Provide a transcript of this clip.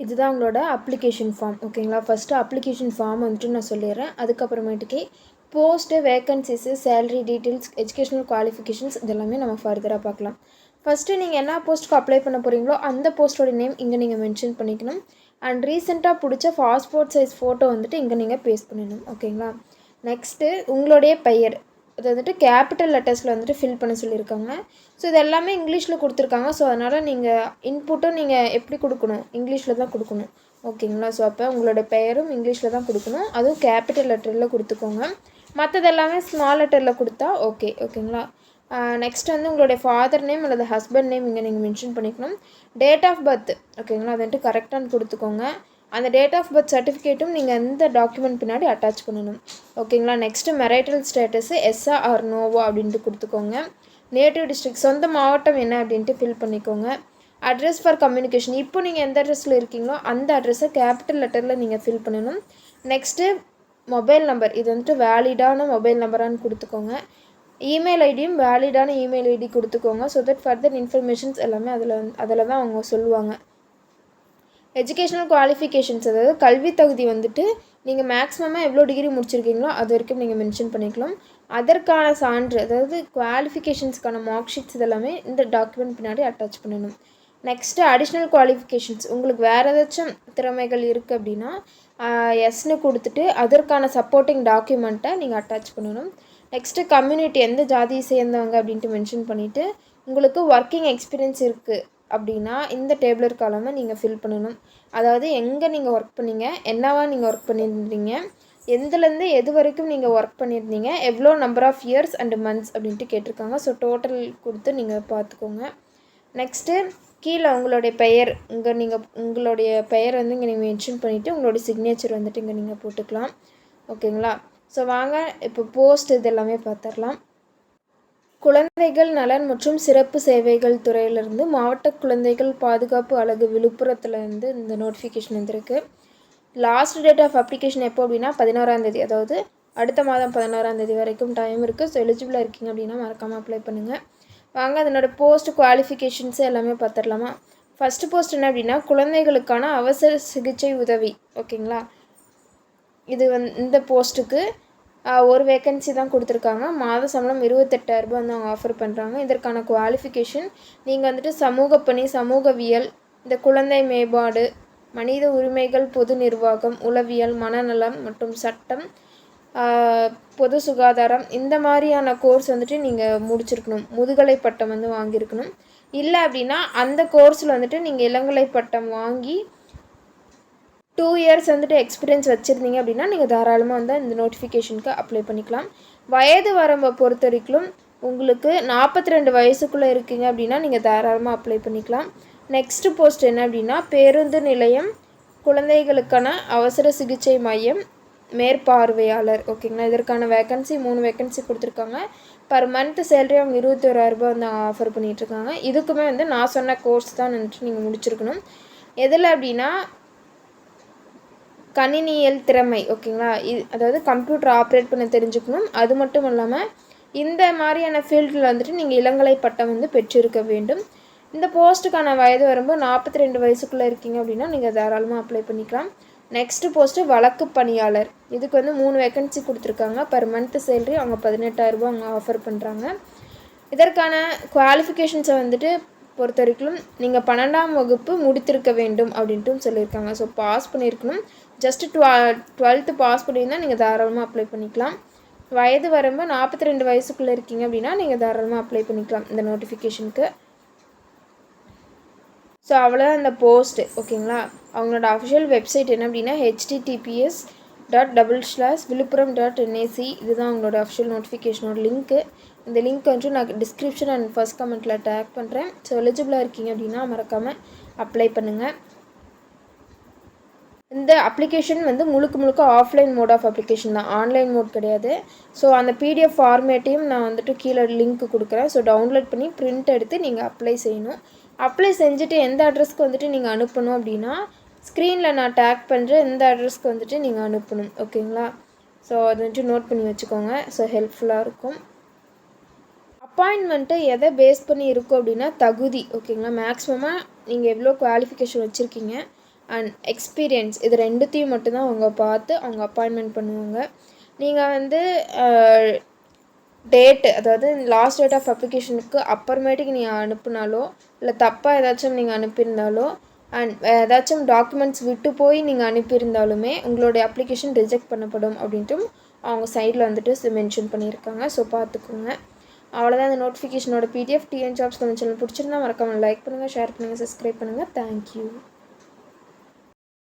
இதுதான் உங்களோட application form. ஓகேங்களா? ஃபஸ்ட்டு அப்ளிகேஷன் ஃபார்ம் வந்துட்டு நான் சொல்லிடுறேன். அதுக்கப்புறமேட்டுக்கு post, vacancies, salary details, educational qualifications இதெல்லாமே நம்ம ஃபர்தராக பார்க்கலாம். ஃபஸ்ட்டு நீங்கள் என்ன போஸ்ட்டுக்கு அப்ளை பண்ண போகிறீங்களோ அந்த போஸ்ட்டோட நேம் இங்கே நீங்கள் மென்ஷன் பண்ணிக்கணும். அண்ட் ரீசெண்டாக பிடிச்ச பாஸ்போர்ட் சைஸ் ஃபோட்டோ வந்துட்டு இங்கே நீங்கள் பேஸ்ட் பண்ணிடணும். ஓகேங்களா? நெக்ஸ்ட்டு உங்களுடைய பெயர் அது வந்துட்டு கேபிட்டல் லெட்டர்ஸில் வந்துட்டு ஃபில் பண்ண சொல்லியிருக்காங்க. ஸோ இது எல்லாமே இங்கிலீஷில் கொடுத்துருக்காங்க. ஸோ அதனால் நீங்கள் இன்புட்டும் நீங்கள் எப்படி கொடுக்கணும், இங்கிலீஷில் தான் கொடுக்கணும். ஓகேங்களா? ஸோ அப்போ உங்களோட பெயரும் இங்கிலீஷில் தான் கொடுக்கணும். அதுவும் கேபிட்டல் லெட்டரில் கொடுத்துக்கோங்க. மற்றது எல்லாமே ஸ்மால் லெட்டரில் கொடுத்தா ஓகே. ஓகேங்களா? நெக்ஸ்ட் வந்து உங்களுடைய ஃபாதர் நேம் அல்லது ஹஸ்பண்ட் நேம் இங்கே நீங்கள் மென்ஷன் பண்ணிக்கணும். டேட் ஆஃப் பர்த் ஓகேங்களா, அது வந்துட்டு கரெக்டானு கொடுத்துக்கோங்க. அந்த டேட் ஆஃப் பர்த் சர்டிஃபிகேட்டும் நீங்கள் எந்த டாக்குமெண்ட் பின்னாடி அட்டாச் பண்ணணும். ஓகேங்களா? நெக்ஸ்ட்டு மெரைட்டல் ஸ்டேட்டஸு எஸ்ஸா ஆர் நோவா அப்படின்ட்டு கொடுத்துக்கோங்க. நேட்டிவ் டிஸ்ட்ரிக்ட் சொந்த மாவட்டம் என்ன அப்படின்ட்டு ஃபில் பண்ணிக்கோங்க. அட்ரஸ் ஃபார் கம்யூனிகேஷன் இப்போ நீங்கள் எந்த அட்ரஸில் இருக்கீங்களோ அந்த அட்ரஸை கேபிட்டல் லெட்டரில் நீங்கள் ஃபில் பண்ணணும். நெக்ஸ்ட்டு மொபைல் நம்பர் இது வந்துட்டு வேலிடான மொபைல் நம்பரானு கொடுத்துக்கோங்க. இமெயில் ஐடியும் வேலிடான இமெயில் ஐடி கொடுத்துக்கோங்க. ஸோ தட் ஃபர்தர் இன்ஃபர்மேஷன்ஸ் எல்லாமே அதில் தான் அவங்க சொல்லுவாங்க. எஜுகேஷனல் குவாலிஃபிகேஷன்ஸ் அதாவது கல்வி தகுதி வந்துட்டு நீங்கள் மேக்ஸிமமாக எவ்வளோ டிகிரி முடிச்சிருக்கீங்களோ அது வரைக்கும் நீங்கள் மென்ஷன் பண்ணிக்கலாம். அதற்கான சான்று அதாவது குவாலிஃபிகேஷன்ஸ்க்கான மார்க் ஷீட்ஸ் இதெல்லாமே இந்த டாக்குமெண்ட் பின்னாடி அட்டாச் பண்ணணும். நெக்ஸ்ட்டு அடிஷ்னல் குவாலிஃபிகேஷன்ஸ் உங்களுக்கு வேறு ஏதாச்சும் திறமைகள் இருக்குது அப்படின்னா எஸ்ன்னு கொடுத்துட்டு அதற்கான சப்போர்ட்டிங் டாக்குமெண்ட்டை நீங்கள் அட்டாச் பண்ணணும். நெக்ஸ்ட்டு கம்யூனிட்டி எந்த ஜாதியை சேர்ந்தவங்க அப்படின்ட்டு மென்ஷன் பண்ணிவிட்டு உங்களுக்கு ஒர்க்கிங் எக்ஸ்பீரியன்ஸ் இருக்குது அப்படின்னா இந்த டேபிளர் காலமை நீங்கள் ஃபில் பண்ணணும். அதாவது எங்கே நீங்கள் ஒர்க் பண்ணீங்க, என்னவா நீங்கள் ஒர்க் பண்ணியிருந்தீங்க, எதுலேருந்து எது வரைக்கும் நீங்கள் ஒர்க் பண்ணியிருந்தீங்க, எவ்வளோ number of years and months அப்படின்ட்டு கேட்டிருக்காங்க. ஸோ டோட்டல் கொடுத்து நீங்கள் பார்த்துக்கோங்க. நெக்ஸ்ட்டு கீழே உங்களுடைய பெயர் உங்களுடைய பெயர் வந்து இங்கே நீங்கள் மென்ஷன் பண்ணிவிட்டு உங்களுடைய சிக்னேச்சர் வந்துட்டு இங்கே நீங்கள் போட்டுக்கலாம். ஓகேங்களா? ஸோ வாங்க இப்போ போஸ்ட் இது எல்லாமே பார்த்துடலாம். குழந்தைகள் நலன் மற்றும் சிறப்பு சேவைகள் துறையிலிருந்து மாவட்ட குழந்தைகள் பாதுகாப்பு அலகு விழுப்புரத்துலேருந்து இந்த நோட்டிஃபிகேஷன் வந்திருக்கு. லாஸ்ட் டேட் ஆஃப் அப்ளிகேஷன் எப்போ அப்படின்னா 11ஆம் தேதி, அதாவது அடுத்த மாதம் 11ஆம் தேதி வரைக்கும் டைம் இருக்குது. ஸோ எலிஜிபிளாக இருக்கீங்க அப்படின்னா மறக்காமல் அப்ளை பண்ணுங்கள். வாங்க அதனோட போஸ்ட் குவாலிஃபிகேஷன்ஸு எல்லாமே பார்த்துடலாமா. ஃபஸ்ட்டு போஸ்ட் என்ன அப்படின்னா குழந்தைகளுக்கான அவசர சிகிச்சை உதவி. ஓகேங்களா? இது இந்த போஸ்ட்டுக்கு ஒரு வேக்கன்சி தான் கொடுத்துருக்காங்க. மாத சம்பளம் 28,000 வந்து அவங்க ஆஃபர் பண்ணுறாங்க. இதற்கான குவாலிஃபிகேஷன் நீங்கள் வந்துட்டு சமூக பணி, சமூகவியல், இந்த குழந்தை மேம்பாடு, மனித உரிமைகள், பொது நிர்வாகம், உளவியல், மனநலம் மற்றும் சட்டம், பொது சுகாதாரம் இந்த மாதிரியான கோர்ஸ் வந்துட்டு நீங்கள் முடிச்சிருக்கணும். முதுகலை பட்டம் வந்து வாங்கியிருக்கணும். இல்லை அப்படின்னா அந்த கோர்ஸில் வந்துட்டு நீங்கள் இளங்கலை பட்டம் வாங்கி 2 இயர்ஸ் வந்துட்டு எக்ஸ்பீரியன்ஸ் வச்சுருந்தீங்க அப்படின்னா நீங்கள் தாராளமாக வந்து இந்த நோட்டிஃபிகேஷனுக்கு அப்ளை பண்ணிக்கலாம். வயது வரம்பை பொறுத்த வரைக்கும் உங்களுக்கு 42 வயசுக்குள்ளே இருக்கீங்க அப்படின்னா நீங்கள் தாராளமாக அப்ளை பண்ணிக்கலாம். நெக்ஸ்ட்டு போஸ்ட் என்ன அப்படின்னா பேருந்து நிலையம் குழந்தைகளுக்கான அவசர சிகிச்சை மையம் மேற்பார்வையாளர். ஓகேங்களா? இதற்கான வேக்கன்சி 3 வேக்கன்சி கொடுத்துருக்காங்க. பர் மந்த் சேலரி அவங்க 21,000 வந்து ஆஃபர் பண்ணிகிட்ருக்காங்க. இதுக்குமே வந்து நான் சொன்ன கோர்ஸ் தான் வந்துட்டு நீங்கள் முடிச்சிருக்கணும். எதில் அப்படின்னா கணினியல் திறமை. ஓகேங்களா? அதாவது கம்ப்யூட்டர் ஆப்ரேட் பண்ண தெரிஞ்சுக்கணும். அது மட்டும் இல்லாமல் இந்த மாதிரியான ஃபீல்டில் வந்துட்டு நீங்கள் இளங்கலை பட்டம் வந்து பெற்றிருக்க வேண்டும். இந்த போஸ்ட்டுக்கான வயது வரம்பு 42 வயசுக்குள்ளே இருக்கீங்க அப்படின்னா நீங்கள் தாராளமாக அப்ளை பண்ணிக்கலாம். நெக்ஸ்ட்டு போஸ்ட்டு வழக்கு பணியாளர். இதுக்கு வந்து 3 வேக்கன்சி கொடுத்துருக்காங்க. பர் மந்த் சேலரி அவங்க 18,000 அவங்க ஆஃபர் பண்ணுறாங்க. இதற்கான குவாலிஃபிகேஷன்ஸை வந்துட்டு பொறுத்த வரைக்கும் நீங்கள் 12ஆம் வகுப்பு முடித்திருக்க வேண்டும் அப்படின்ட்டும் சொல்லியிருக்காங்க. ஸோ பாஸ் பண்ணியிருக்கணும். ஜஸ்ட்டு 12th பாஸ் பண்ணியிருந்தால் நீங்கள் தாராளமாக அப்ளை பண்ணிக்கலாம். வயது வரம்பு 42 வயசுக்குள்ளே இருக்கீங்க அப்படின்னா நீங்கள் தாராளமாக அப்ளை பண்ணிக்கலாம் இந்த நோட்டிஃபிகேஷனுக்கு. ஸோ அவ்வளோதான் இந்த போஸ்ட்டு. ஓகேங்களா? அவங்களோட அஃபிஷியல் வெப்சைட் என்ன அப்படின்னா https://viluppuram.nic. இதுதான் அவங்களோட அஃபிஷியல் நோட்டிஃபிகேஷனோட லிங்க்கு. இந்த லிங்க் வந்து நான் டிஸ்கிரிப்ஷன் அண்ட் ஃபர்ஸ்ட் கமெண்ட்டில் டேக் பண்ணுறேன். ஸோ எலிஜிபிளாக இருக்கீங்க அப்படின்னா மறக்காமல் அப்ளை பண்ணுங்கள். இந்த அப்ளிகேஷன் வந்து முழுக்க ஆஃப்லைன் மோட் ஆஃப் அப்ளிகேஷன் தான், ஆன்லைன் மோட் கிடையாது. ஸோ அந்த பிடிஎஃப் ஃபார்மேட்டையும் நான் வந்துட்டு கீழே லிங்க் கொடுக்குறேன். ஸோ டவுன்லோட் பண்ணி பிரிண்ட் எடுத்து நீங்கள் அப்ளை செய்யணும். அப்ளை செஞ்சுட்டு எந்த அட்ரஸ்க்கு வந்துட்டு நீங்கள் அனுப்பணும் அப்படின்னா ஸ்க்ரீனில் நான் டேக் பண்ணுற இந்த அட்ரஸ்க்கு வந்துட்டு நீங்கள் அனுப்பணும். ஓகேங்களா? ஸோ அது வந்துட்டு நோட் பண்ணி வச்சுக்கோங்க. ஸோ ஹெல்ப்ஃபுல்லாக இருக்கும். அப்பாயின்மெண்ட்டை எதை பேஸ் பண்ணி இருக்கும் அப்படின்னா தகுதி. ஓகேங்களா? மேக்ஸிமமாக நீங்கள் எவ்வளோ குவாலிஃபிகேஷன் வச்சுருக்கீங்க அண்ட் எக்ஸ்பீரியன்ஸ் இது ரெண்டுத்தையும் மட்டும்தான் அவங்க பார்த்து அவங்க அப்பாயின்மெண்ட் பண்ணுவாங்க. நீங்கள் வந்து டேட்டு, அதாவது லாஸ்ட் டேட் ஆஃப் அப்ளிகேஷனுக்கு அப்புறமேட்டுக்கு நீங்கள் அனுப்புனாலோ இல்லை தப்பாக ஏதாச்சும் நீங்கள் அனுப்பியிருந்தாலோ அண்ட் ஏதாச்சும் டாக்குமெண்ட்ஸ் விட்டு போய் நீங்கள் அனுப்பியிருந்தாலுமே உங்களுடைய அப்ளிகேஷன் ரிஜெக்ட் பண்ணப்படும் அப்படின்ட்டும் அவங்க சைடில் வந்துட்டு மென்ஷன் பண்ணியிருக்காங்க. ஸோ பார்த்துக்கோங்க. அவ்வளோதான் இந்த நோட்டிஃபிகேஷனோட PDF. டிஎன் ஜாப்ஸ் நம்ம சேனல் பிடிச்சிருந்தா மறக்காமல் லைக் பண்ணுங்கள், ஷேர் பண்ணுங்கள், சப்ஸ்கிரைப் பண்ணுங்கள். தேங்க்யூ.